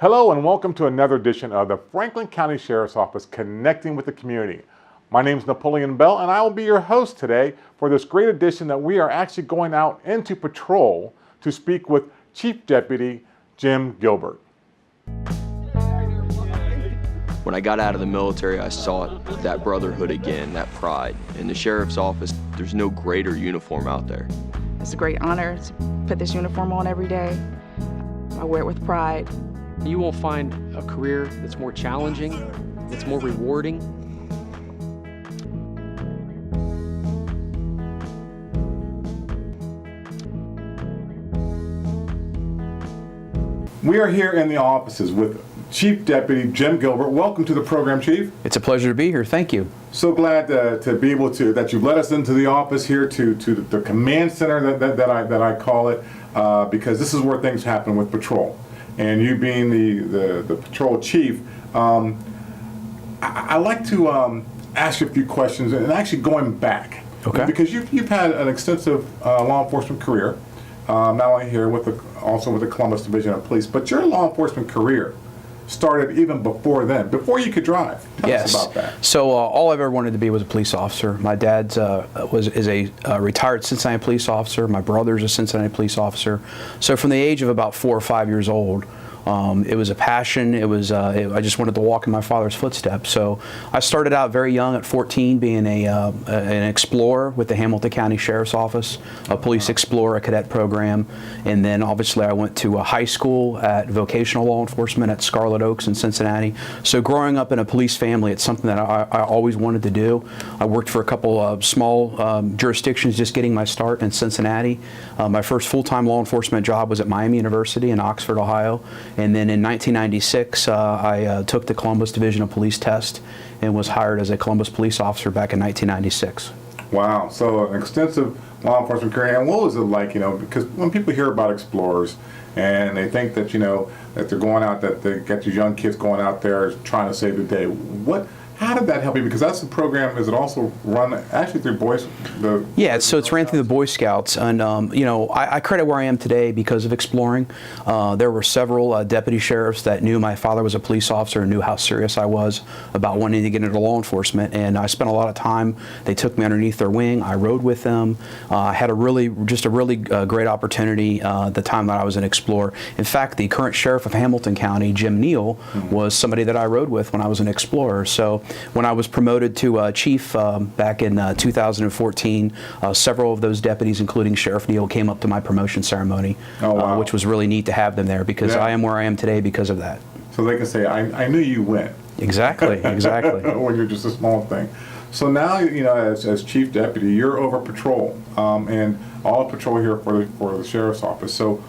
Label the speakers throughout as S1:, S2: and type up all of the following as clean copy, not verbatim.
S1: Hello and welcome to another edition of the Franklin County Sheriff's Office Connecting with the Community. My name is Napoleon Bell and I will be your host today for this great edition that we are actually going out into patrol to speak with Chief Deputy Jim Gilbert.
S2: When I got out of the military, I sought that brotherhood again, that pride. In the sheriff's office, there's no greater uniform out there.
S3: It's a great honor to put this uniform on every day. I wear it with pride.
S4: You will find a career that's more challenging, that's more rewarding.
S1: We are here in the offices with Chief Deputy Jim Gilbert. Welcome to the program, Chief.
S5: It's a pleasure to be here. Thank you.
S1: So glad to be able to, that you've let us into the office here to the command center that I call it, because this is where things happen with patrol. And you being the patrol chief, I'd like to ask you a few questions, and actually going back.
S5: Okay.
S1: Because you've had an extensive law enforcement career, not only here also with the Columbus Division of Police, but your law enforcement career started even before then, before you could drive. Tell us about that.
S5: So all I've ever wanted to be was a police officer. My dad is a retired Cincinnati police officer. My brother's a Cincinnati police officer. So from the age of about 4 or 5 years old, it was a passion. I just wanted to walk in my father's footsteps. So I started out very young at 14 being an explorer with the Hamilton County Sheriff's Office, a police explorer, a cadet program. And then obviously I went to a high school at vocational law enforcement at Scarlet Oaks in Cincinnati. So growing up in a police family, it's something that I always wanted to do. I worked for a couple of small jurisdictions just getting my start in Cincinnati. My first full-time law enforcement job was at Miami University in Oxford, Ohio. And then in 1996, I took the Columbus Division of Police test and was hired as a Columbus police officer back in 1996. Wow,
S1: so an extensive law enforcement career. And what was it like, because when people hear about explorers and they think that, that they're going out, that they get these young kids going out there trying to save the day, how did that help you? Because that's the program, is it also run actually through Boy Scouts?
S5: Yeah, so it's ran through the Boy Scouts, and I credit where I am today because of exploring. There were several deputy sheriffs that knew my father was a police officer and knew how serious I was about wanting to get into law enforcement, and I spent a lot of time. They took me underneath their wing. I rode with them. I had a really great opportunity the time that I was an explorer. In fact, the current sheriff of Hamilton County, Jim Neal, was somebody that I rode with when I was an explorer. So when I was promoted to chief back in 2014, several of those deputies, including Sheriff Neal, came up to my promotion ceremony, which was really neat to have them there because I am where I am today because of that.
S1: So they can say, I knew you went.
S5: Exactly, exactly.
S1: When you're just a small thing. So now, as chief deputy, you're over patrol, and all patrol here for the sheriff's office. So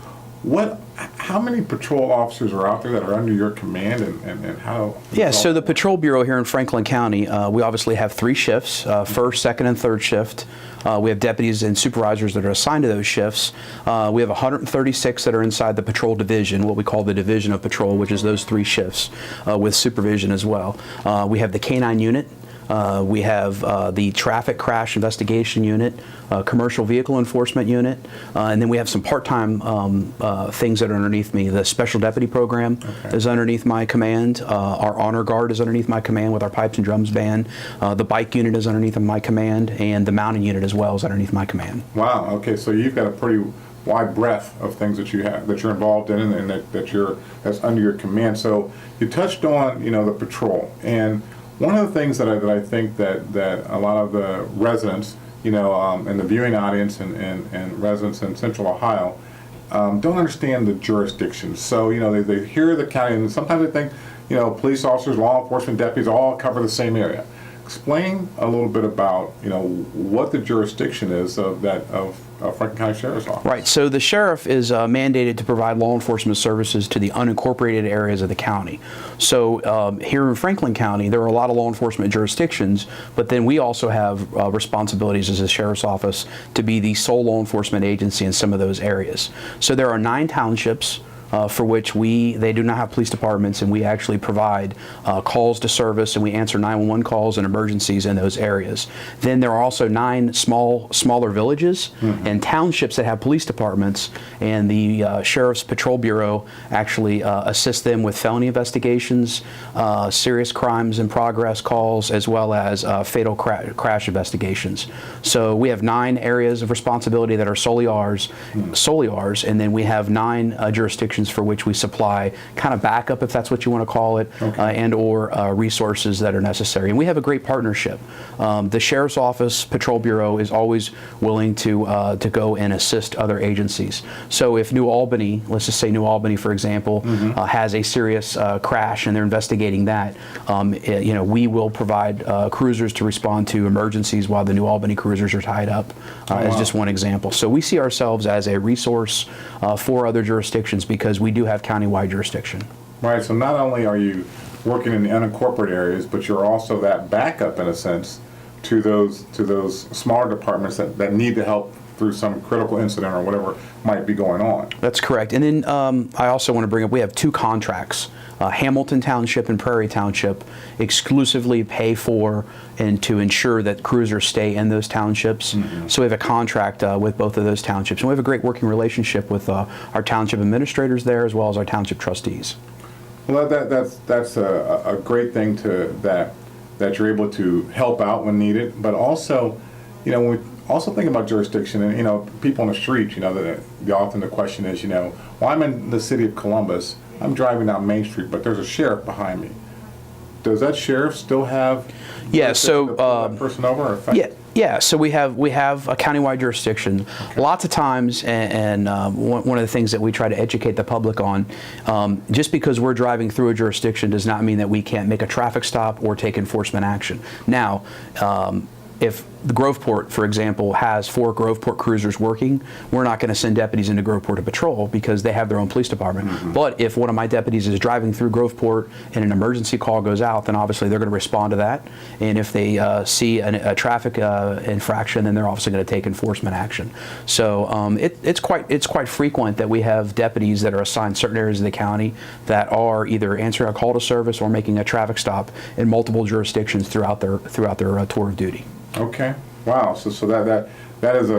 S1: how many patrol officers are out there that are under your command, and how?
S5: Yeah, so the patrol bureau here in Franklin County, we obviously have 3 shifts, first, second, and third shift. We have deputies and supervisors that are assigned to those shifts. We have 136 that are inside the patrol division, what we call the division of patrol, which is those 3 shifts with supervision as well. We have the K-9 unit. We have the traffic crash investigation unit, commercial vehicle enforcement unit, and then we have some part-time things that are underneath me. The special deputy program is underneath my command. Our honor guard is underneath my command with our pipes and drums band. The bike unit is underneath my command, and the mounting unit as well is underneath my command.
S1: Wow. Okay, so you've got a pretty wide breadth of things that you have, that you're involved in, and that's under your command. So you touched on the patrol, and one of the things that I think that a lot of the residents, and the viewing audience and residents in Central Ohio don't understand the jurisdictions. So, they hear the county, and sometimes they think, police officers, law enforcement deputies all cover the same area. Explain a little bit about, what the jurisdiction is of Franklin County Sheriff's Office.
S5: Right, so the sheriff is mandated to provide law enforcement services to the unincorporated areas of the county. So here in Franklin County, there are a lot of law enforcement jurisdictions, but then we also have responsibilities as a sheriff's office to be the sole law enforcement agency in some of those areas. So there are 9 townships for which they do not have police departments, and we actually provide calls to service, and we answer 911 calls and emergencies in those areas. Then there are also 9 smaller villages and townships that have police departments, and the Sheriff's Patrol Bureau actually assists them with felony investigations, serious crimes in progress calls, as well as fatal crash investigations. So we have 9 areas of responsibility that are solely ours, and then we have 9 jurisdictions for which we supply kind of backup, if that's what you want to call it, and or resources that are necessary. And we have a great partnership. The Sheriff's Office Patrol Bureau is always willing to go and assist other agencies. So if New Albany, let's just say New Albany, for example, has a serious crash and they're investigating that, we will provide cruisers to respond to emergencies while the New Albany cruisers are tied up, as just one example. So we see ourselves as a resource for other jurisdictions because we do have countywide jurisdiction.
S1: Right, so not only are you working in the unincorporated areas, but you're also that backup, in a sense, to those smaller departments that need the help through some critical incident or whatever might be going on.
S5: That's correct. And then I also want to bring up, we have 2 contracts. Hamilton Township and Prairie Township exclusively pay for and to ensure that cruisers stay in those townships. So we have a contract with both of those townships. And we have a great working relationship with our township administrators there, as well as our township trustees.
S1: Well, that's a great thing that you're able to help out when needed, but also, when we also think about jurisdiction, and people on the street, often the question is, well, I'm in the city of Columbus, I'm driving down Main Street, but there's a sheriff behind me. Does that sheriff still have that person over? Or affect?
S5: Yeah, so we have a countywide jurisdiction. Lots of times, and one of the things that we try to educate the public on, just because we're driving through a jurisdiction does not mean that we can't make a traffic stop or take enforcement action. Now, if the Groveport, for example, has 4 Groveport cruisers working, we're not going to send deputies into Groveport to patrol because they have their own police department. But if one of my deputies is driving through Groveport and an emergency call goes out, then obviously they're going to respond to that. And if they see a traffic infraction, then they're obviously going to take enforcement action. So it's quite frequent that we have deputies that are assigned certain areas of the county that are either answering a call to service or making a traffic stop in multiple jurisdictions throughout their tour of duty.
S1: Okay. Wow. So that is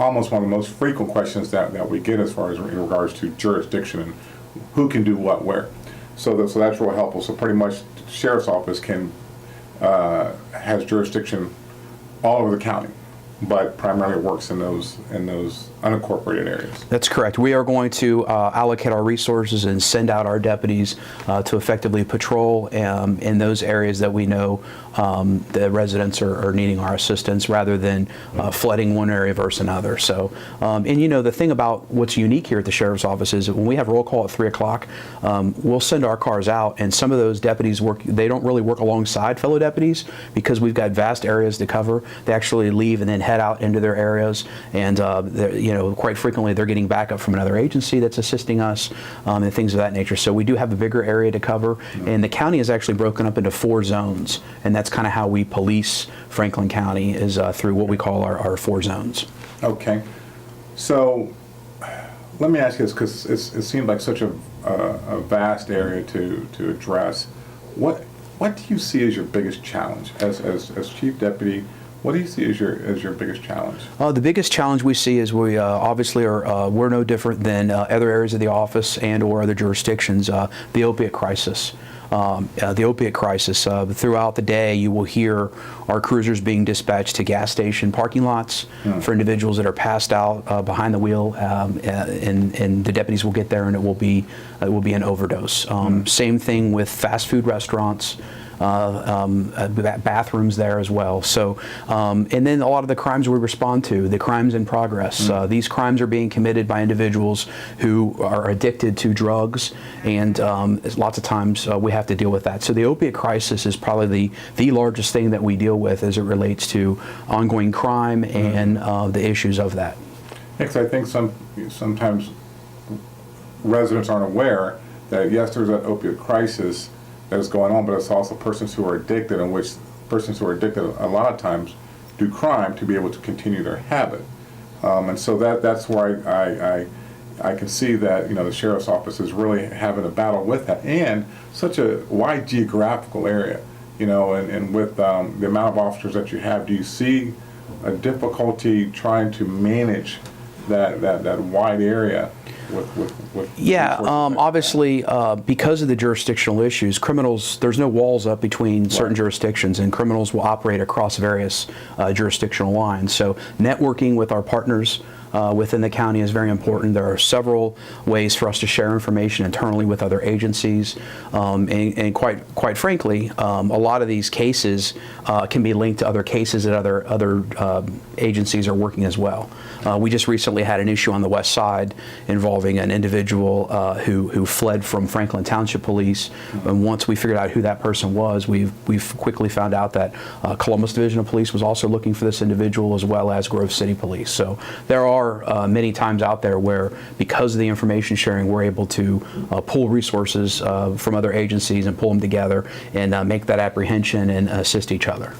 S1: almost one of the most frequent questions that we get as far as in regards to jurisdiction and who can do what where. So that's really helpful. So pretty much the sheriff's office has jurisdiction all over the county, but primarily works in those unincorporated areas.
S5: That's correct. We are going to allocate our resources and send out our deputies to effectively patrol in those areas that we know the residents are needing our assistance, rather than flooding one area versus another. So, and the thing about what's unique here at the Sheriff's Office is that when we have roll call at 3 o'clock, we'll send our cars out, and some of those deputies they don't really work alongside fellow deputies because we've got vast areas to cover. They actually leave and then head out into their areas, and quite frequently they're getting backup from another agency that's assisting us, and things of that nature. So we do have a bigger area to cover, and the county is actually broken up into 4 zones, and that's kind of how we police Franklin County, is through what we call our 4 zones.
S1: Okay. So let me ask you this, because it seems like such a vast area to address. What do you see as your biggest challenge as Chief Deputy? What do you see as your biggest challenge? The biggest challenge we see is we obviously we're no different than other areas of the office and or other jurisdictions. The opiate crisis. Throughout the day, you will hear our cruisers being dispatched to gas station parking lots for individuals that are passed out behind the wheel, and the deputies will get there, and it will be an overdose. Same thing with fast food restaurants. Bathrooms there as well. So, and then a lot of the crimes we respond to, the crimes in progress. These crimes are being committed by individuals who are addicted to drugs, and lots of times we have to deal with that. So the opiate crisis is probably the largest thing that we deal with as it relates to ongoing crime and the issues of that. Because I think sometimes residents aren't aware that, yes, there's an opiate crisis that is going on, but it's also persons who are addicted, in which persons who are addicted a lot of times do crime to be able to continue their habit. And so that's where I can see that, the sheriff's office is really having a battle with that, and such a wide geographical area, and with the amount of officers that you have, do you see a difficulty trying to manage that wide area with
S5: Yeah,
S1: resources like that?
S5: obviously, because of the jurisdictional issues, criminals, there's no walls up between certain jurisdictions, and criminals will operate across various jurisdictional lines. So networking with our partners within the county is very important. There are several ways for us to share information internally with other agencies, and quite frankly, a lot of these cases can be linked to other cases that other agencies are working as well. We just recently had an issue on the west side involving an individual who fled from Franklin Township Police, and once we figured out who that person was, we've quickly found out that Columbus Division of Police was also looking for this individual, as well as Grove City Police. So there are many times out there where, because of the information sharing, we're able to pull resources from other agencies and pull them together and make that apprehension and assist each other.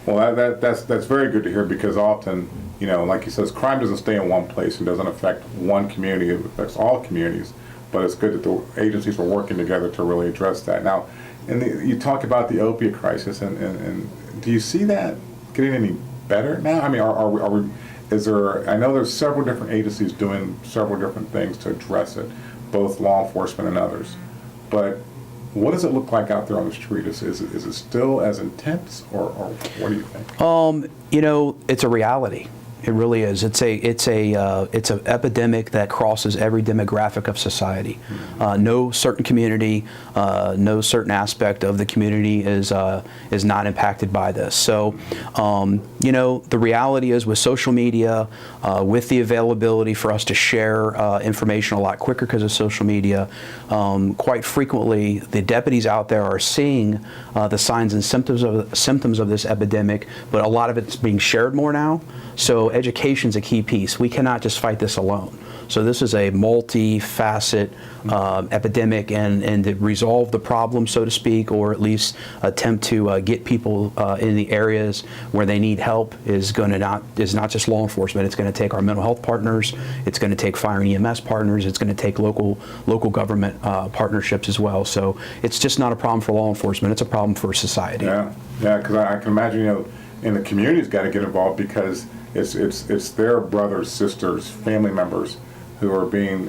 S1: Well, that's very good to hear, because often, like you says, crime doesn't stay in one place and doesn't affect one community, it affects all communities, but it's good that the agencies are working together to really address that. Now, you talk about the opiate crisis, and do you see that getting any better now? I mean, are we, I know there's several different agencies doing several different things to address it, both law enforcement and others, but what does it look like out there on the street? Is it still as intense, or what do you think?
S5: It's a reality. It really is. It's an epidemic that crosses every demographic of society. No certain community, no certain aspect of the community is not impacted by this. So, the reality is, with social media, with the availability for us to share information a lot quicker because of social media, quite frequently the deputies out there are seeing the signs and symptoms of this epidemic, but a lot of it's being shared more now. So education's a key piece. We cannot just fight this alone. So this is a multi-facet epidemic, and to resolve the problem, so to speak, or at least attempt to get people in the areas where they need help is not just law enforcement. It's going to take our mental health partners. It's going to take fire and EMS partners. It's going to take local government partnerships as well. So it's just not a problem for law enforcement. It's a problem for society.
S1: Yeah, because I can imagine, and the community's got to get involved, because it's their brothers, sisters, family members who are being,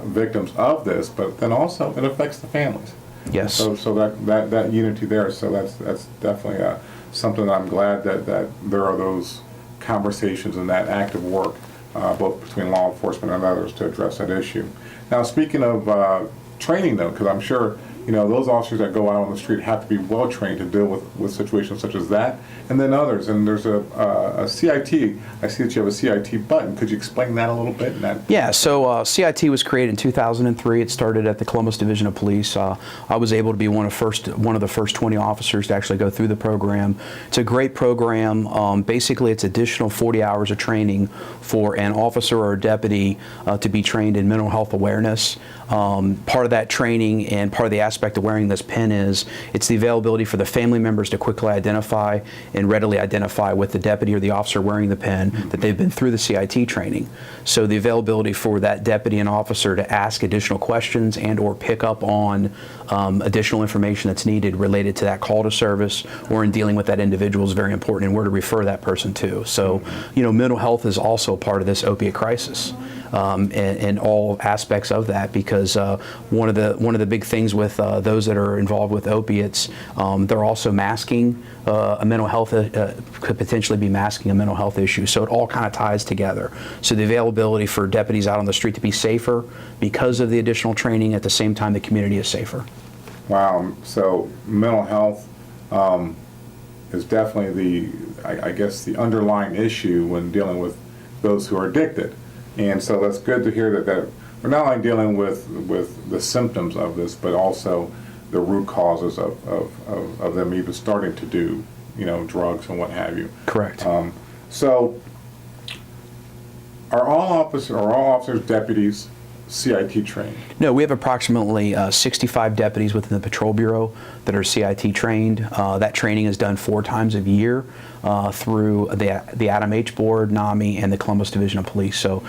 S1: victims of this, but then also it affects the families.
S5: Yes.
S1: So that unity there. So that's definitely something that I'm glad that there are those conversations and that active work, both between law enforcement and others, to address that issue. Now, speaking of training, though, because I'm sure those officers that go out on the street have to be well trained to deal with situations such as that, and then others. And there's a CIT. I see that you have a CIT button. Could you explain that a little bit?
S5: Yeah. So CIT was created in 2003. It started at the Columbus Division of Police. I was able to be one of the first 20 officers to actually go through the program. It's a great program. Basically, it's additional 40 hours of training for an officer or a deputy to be trained in mental health awareness. Part of that training and part of the aspect of wearing this pin is it's the availability for the family members to quickly identify and readily identify with the deputy or the officer wearing the pin that they've been through the CIT training. So the availability for that deputy and officer to ask additional questions and or pick up on additional information that's needed related to that call to service or in dealing with that individual is very important, and where to refer that person to. So, mental health is also part of this opiate crisis. And all aspects of that, because one of the big things with those that are involved with opiates, they're also masking a mental health, could potentially be masking a mental health issue. So it all kind of ties together. So the availability for deputies out on the street to be safer because of the additional training, at the same time the community is safer.
S1: Wow. So mental health is definitely I guess the underlying issue when dealing with those who are addicted. And so that's good to hear that we're not only dealing with the symptoms of this, but also the root causes of them even starting to do, drugs and what have you.
S5: Correct.
S1: So are all officers, deputies, CIT trained?
S5: No, we have approximately 65 deputies within the Patrol Bureau that are CIT trained. That training is done 4 times a year. through the Adam H. Board, NAMI, and the Columbus Division of Police. So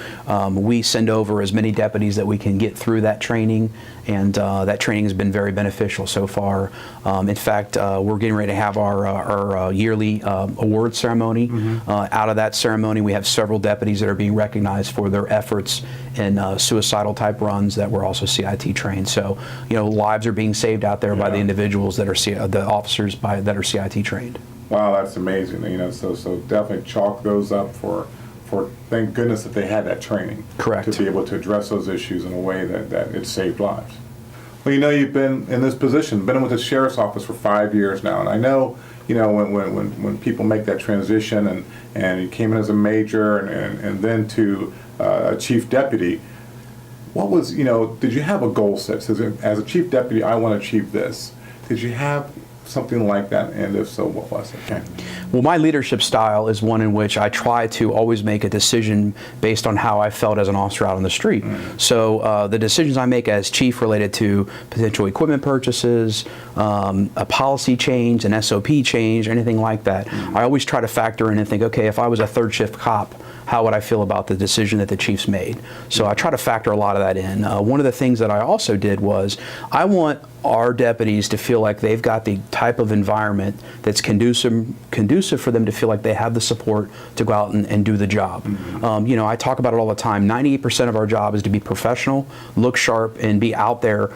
S5: we send over as many deputies that we can get through that training, and that training has been very beneficial so far. In fact, we're getting ready to have our yearly award ceremony. Out of that ceremony, we have several deputies that are being recognized for their efforts in suicidal type runs that were also CIT trained. So, lives are being saved out there by the individuals that are the officers that are CIT trained.
S1: Wow, that's amazing. So definitely chalk those up for thank goodness that they had that training.
S5: Correct.
S1: To be able to address those issues in a way that it saved lives. Well, you've been in this position, been with the sheriff's office for 5 years now, and I know, when people make that transition and you came in as a major and then to a chief deputy, what was, did you have a goal set? As a chief deputy, I want to achieve this. Did you have something like that, and if so, what was it? Okay.
S5: Well, my leadership style is one in which I try to always make a decision based on how I felt as an officer out on the street. So the decisions I make as chief related to potential equipment purchases, a policy change, an SOP change, anything like that, I always try to factor in and think, okay, if I was a third shift cop, how would I feel about the decision that the chiefs made? So I try to factor a lot of that in. One of the things that I also did was I want our deputies to feel like they've got the type of environment that's conducive for them to feel like they have the support to go out and do the job. I talk about it all the time. 98% of our job is to be professional, look sharp, and be out there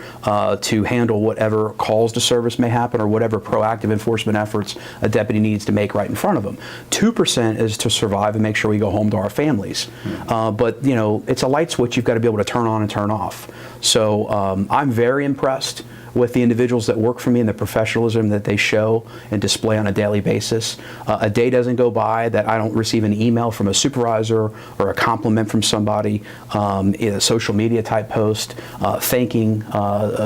S5: to handle whatever calls to service may happen or whatever proactive enforcement efforts a deputy needs to make right in front of them. 2% is to survive and make sure we go home to our families. But it's a light switch you've got to be able to turn on and turn off. So I'm very impressed with the individuals that work for me and the professionalism that they show and display on a daily basis. A day doesn't go by that I don't receive an email from a supervisor or a compliment from somebody, in a social media type post, thanking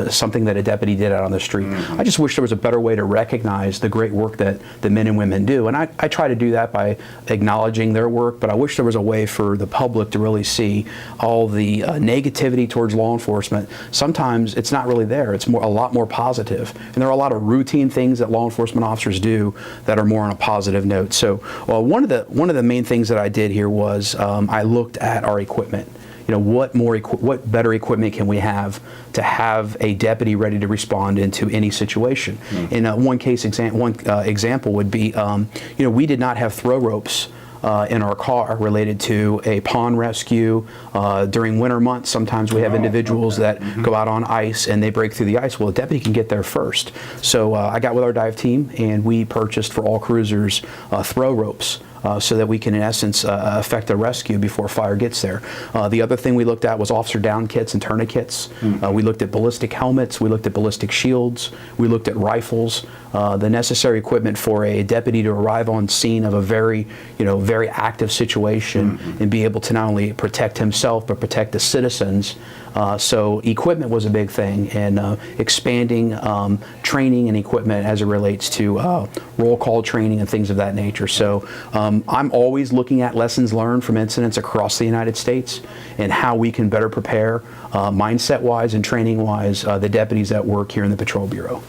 S5: something that a deputy did out on the street. I just wish there was a better way to recognize the great work that the men and women do. And I try to do that by acknowledging their work, but I wish there was a way for the public to really see all the negativity towards law enforcement. Sometimes it's not really there. It's a lot more positive. And there are a lot of routine things that law enforcement officers do that are more on a positive note. So one of the main things that I did here was I looked at our equipment. What better equipment can we have to have a deputy ready to respond into any situation? In one example would be, we did not have throw ropes in our car related to a pond rescue. During winter months, sometimes we have individuals that go out on ice and they break through the ice. Well, a deputy can get there first. So I got with our dive team and we purchased for all cruisers throw ropes. So that we can, in essence, effect a rescue before fire gets there. The other thing we looked at was officer down kits and tourniquets. We looked at ballistic helmets. We looked at ballistic shields. We looked at rifles. The necessary equipment for a deputy to arrive on scene of a very active situation and be able to not only protect himself but protect the citizens. So equipment was a big thing, and expanding training and equipment as it relates to roll call training and things of that nature. So I'm always looking at lessons learned from incidents across the United States and how we can better prepare mindset-wise and training-wise the deputies that work here in the Patrol Bureau.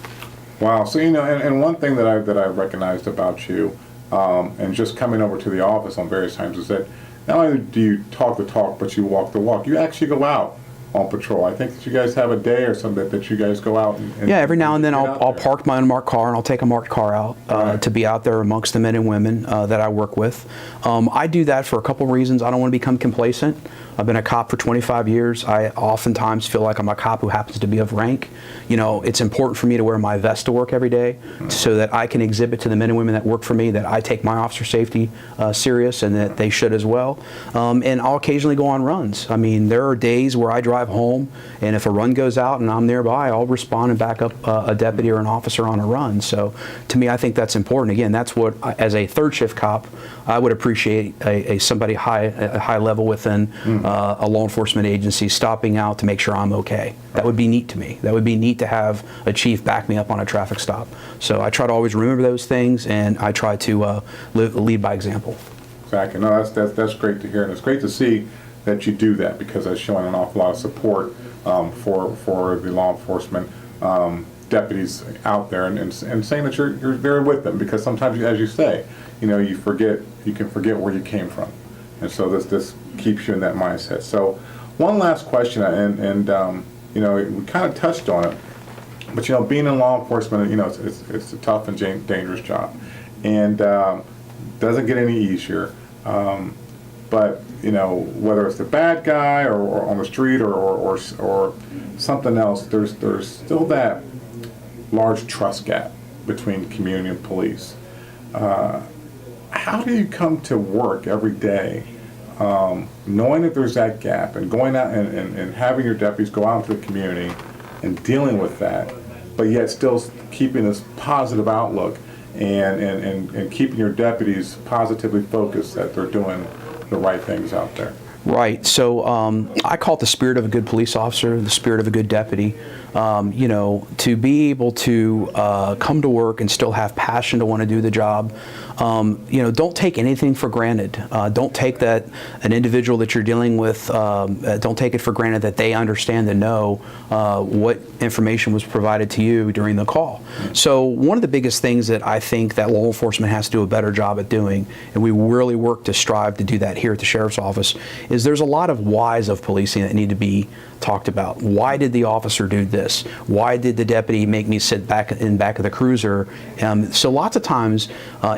S1: Wow. So and one thing that I've recognized about you, and just coming over to the office on various times, is that not only do you talk the talk, but you walk the walk. You actually go out on patrol. I think that you guys have a day or something that you guys go out and
S5: yeah, every now and then I'll park my unmarked car and I'll take a marked car out to be out there amongst the men and women that I work with. I do that for a couple reasons. I don't want to become complacent. I've been a cop for 25 years. I oftentimes feel like I'm a cop who happens to be of rank. It's important for me to wear my vest to work every day so that I can exhibit to the men and women that work for me that I take my officer safety serious and that they should as well. And I'll occasionally go on runs. I mean, there are days where I drive home and if a run goes out and I'm nearby, I'll respond and back up a deputy or an officer on a run. So to me, I think that's important. Again, that's what, as a third shift cop, I would appreciate somebody high level within a law enforcement agency stopping out to make sure I'm okay. That would be neat to me. That would be neat to have a chief back me up on a traffic stop. So I try to always remember those things, and I try to lead by example.
S1: Exactly. No, that's great to hear, and it's great to see that you do that because that's showing an awful lot of support for the law enforcement. deputies out there and saying that you're there with them, because sometimes, as you say, you know, you can forget where you came from, and so this keeps you in that mindset. So one last question, and you know, we kind of touched on it, but you know, being in law enforcement, you know, it's a tough and dangerous job, and doesn't get any easier. But you know, whether it's the bad guy or on the street or something else, there's still that large trust gap between community and police. How do you come to work every day knowing that there's that gap, and going out and having your deputies go out into the community and dealing with that, but yet still keeping this positive outlook and keeping your deputies positively focused that they're doing the right things out there?
S5: Right. So I call it the spirit of a good police officer, the spirit of a good deputy. You know, to be able to come to work and still have passion to want to do the job. You know, don't take anything for granted. Don't take that an individual that you're dealing with, don't take it for granted that they understand and know what information was provided to you during the call. So one of the biggest things that I think that law enforcement has to do a better job at doing, and we really work to strive to do that here at the Sheriff's Office, is there's a lot of whys of policing that need to be talked about. Why did the officer do this? Why did the deputy make me sit back in back of the cruiser? So lots of times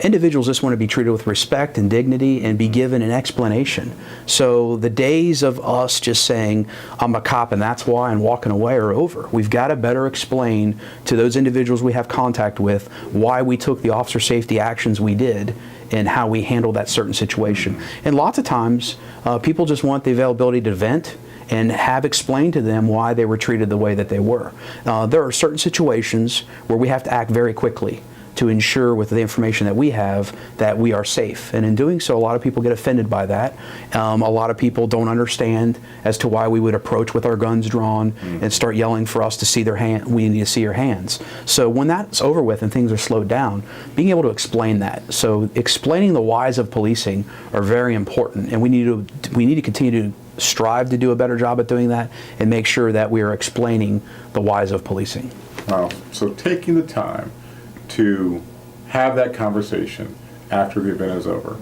S5: individuals just want to be treated with respect and dignity and be given an explanation. So the days of us just saying, I'm a cop and that's why, and walking away are over. We've got to better explain to those individuals we have contact with why we took the officer safety actions we did and how we handled that certain situation. And lots of times people just want the availability to vent and have explained to them why they were treated the way that they were. There are certain situations where we have to act very quickly to ensure with the information that we have that we are safe. And in doing so, a lot of people get offended by that. A lot of people don't understand as to why we would approach with our guns drawn and start yelling for us to see their hand. We need to see your hands. So when that's over with and things are slowed down, being able to explain that. So explaining the whys of policing are very important, and we need to continue to strive to do a better job at doing that and make sure that we are explaining the whys of policing.
S1: Wow. So taking the time to have that conversation after the event is over.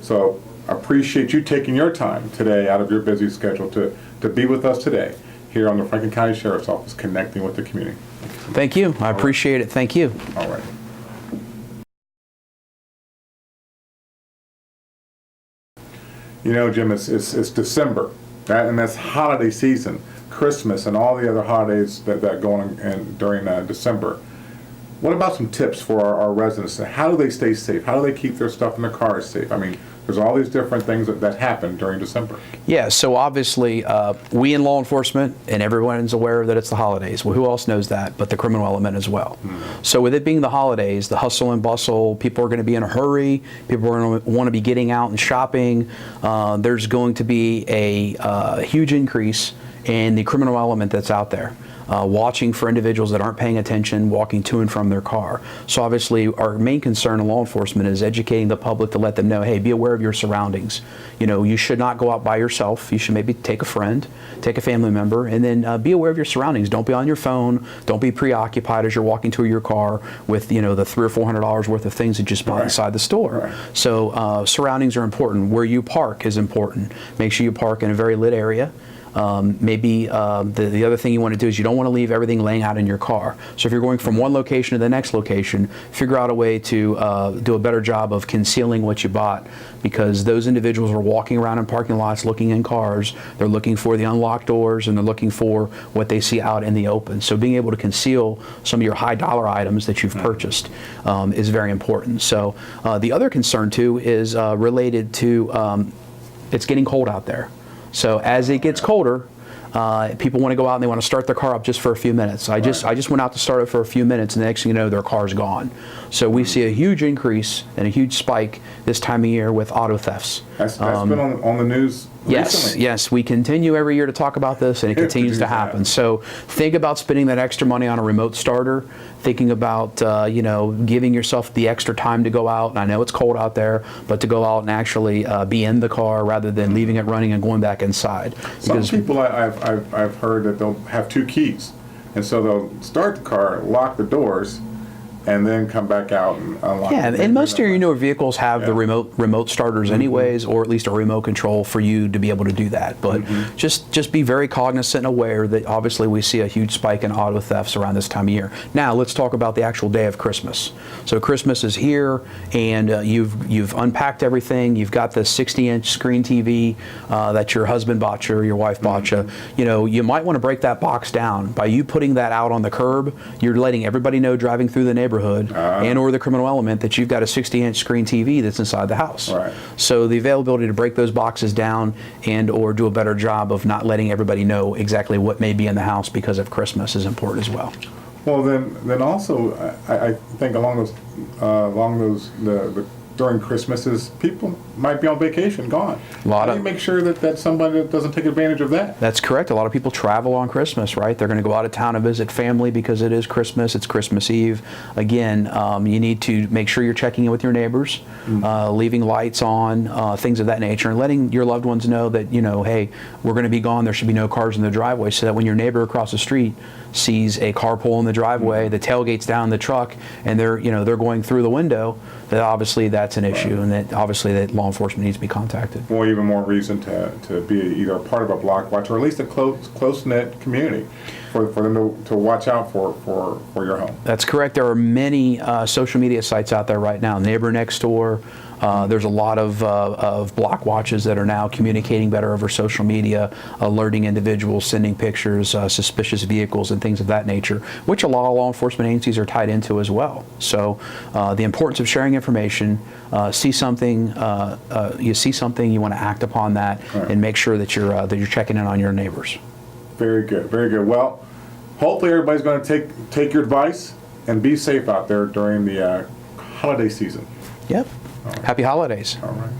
S1: So I appreciate you taking your time today out of your busy schedule to be with us today here on the Franklin County Sheriff's Office, connecting with the community.
S5: Thank you. I appreciate it. Thank you.
S1: All right. You know, Jim, it's December, right? And that's holiday season, Christmas, and all the other holidays that go on during December. What about some tips for our residents? How do they stay safe? How do they keep their stuff in their cars safe? I mean, there's all these different things that happen during December.
S5: Yeah, so obviously we in law enforcement, and everyone's aware that it's the holidays. Well, who else knows that but the criminal element as well? So with it being the holidays, the hustle and bustle, people are going to be in a hurry, people are going to want to be getting out and shopping. There's going to be a huge increase in the criminal element that's out there. Watching for individuals that aren't paying attention, walking to and from their car. So obviously our main concern in law enforcement is educating the public to let them know, hey, be aware of your surroundings. You know, you should not go out by yourself. You should maybe take a friend, take a family member, and then be aware of your surroundings. Don't be on your phone. Don't be preoccupied as you're walking to your car with, you know, the $300 or $400 worth of things that you just bought inside the store.
S1: Right.
S5: So surroundings are important. Where you park is important. Make sure you park in a very lit area. Maybe the other thing you want to do is you don't want to leave everything laying out in your car. So if you're going from one location to the next location, figure out a way to do a better job of concealing what you bought, because those individuals are walking around in parking lots looking in cars. They're looking for the unlocked doors, and they're looking for what they see out in the open. So being able to conceal some of your high dollar items that you've purchased is very important. So the other concern too is related to it's getting cold out there. So as it gets colder, people want to go out and they want to start their car up just for a few minutes. I just went out to start it for a few minutes, and the next thing you know, their car's gone. So we see a huge increase and a huge spike this time of year with auto thefts.
S1: That's been on the news recently.
S5: Yes, we continue every year to talk about this, and it continues to happen. So think about spending that extra money on a remote starter, thinking about you know, giving yourself the extra time to go out. And I know it's cold out there, but to go out and actually be in the car rather than leaving it running and going back inside.
S1: Some people I've heard that they'll have two keys. And so they'll start the car, lock the doors, and then come back out and unlock.
S5: Yeah, and most of your newer vehicles have the
S1: Yeah.
S5: remote starters anyways, or at least a remote control for you to be able to do that. But just be very cognizant and aware that obviously we see a huge spike in auto thefts around this time of year. Now let's talk about the actual day of Christmas. So Christmas is here, and you've unpacked everything. You've got the 60-inch screen TV that your husband bought you or your wife bought you. You know, you might want to break that box down. By you putting that out on the curb, you're letting everybody know driving through the neighborhood and or the criminal element that you've got a 60-inch screen TV that's inside the house.
S1: Right.
S5: So the availability to break those boxes down and or do a better job of not letting everybody know exactly what may be in the house because of Christmas is important as well.
S1: Well, then also, I think along those during Christmases, people might be on vacation, gone. How do you make sure that somebody doesn't take advantage of that?
S5: That's correct. A lot of people travel on Christmas, right? They're going to go out of town and visit family because it is Christmas. It's Christmas Eve. Again, you need to make sure you're checking in with your neighbors, leaving lights on, things of that nature, and letting your loved ones know that, you know, hey, we're going to be gone. There should be no cars in the driveway, so that when your neighbor across the street sees a car pull in the driveway, the tailgate's down the truck, and they're going through the window, that obviously that's an issue, and that obviously that law enforcement needs to be contacted.
S1: Well, even more reason to be either a part of a block watch or at least a close-knit community for them to watch out for your home.
S5: That's correct. There are many social media sites out there right now. Neighbor Next Door. There's a lot of block watches that are now communicating better over social media, alerting individuals, sending pictures, suspicious vehicles, and things of that nature, which a lot of law enforcement agencies are tied into as well. So the importance of sharing information, see something, you see something, you want to act upon that, and make sure that you're checking in on your neighbors.
S1: Very good, very good. Well, hopefully everybody's going to take your advice and be safe out there during the holiday season.
S5: Yep. Happy holidays.
S1: All right.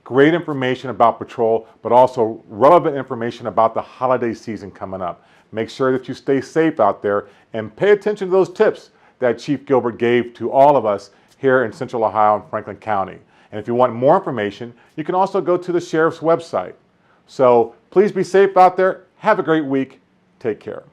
S1: Great information about patrol, but also relevant information about the holiday season coming up. Make sure that you stay safe out there and pay attention to those tips that Chief Gilbert gave to all of us here in Central Ohio and Franklin County. And if you want more information, you can also go to the sheriff's website. So please be safe out there. Have a great week. Take care.